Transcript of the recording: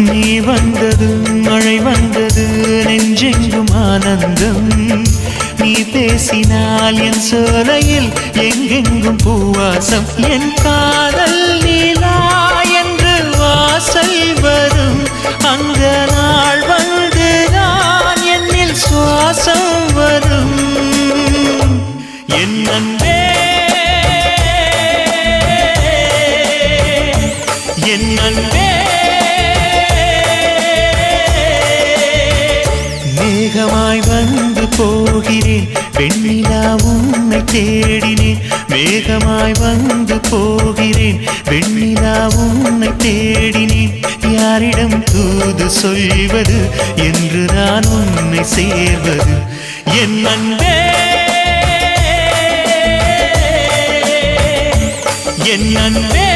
நீ வந்ததும் மழை வந்தது நெஞ்செங்கும் ஆனந்தம் நீ பேசினால் என் சோலையில் எங்கெங்கும் பூவாசம் என் காதல் நீலா என்று வாசல் வரும் அந்த நாள் வந்து நான் என்னில் சுவாசம் வரும் என் அன்பே என் அன்பே மேகமாய் வந்து போகிறேன் வெண்ணிலா உன்னை தேடினேன் மேகமாய் வந்து போகிறேன் வெண்ணிலா உன்னை தேடினேன் யாரிடம் தூது சொல்வது என்று நான் உன்னை சேர்வது என் அன்பே என் அன்பே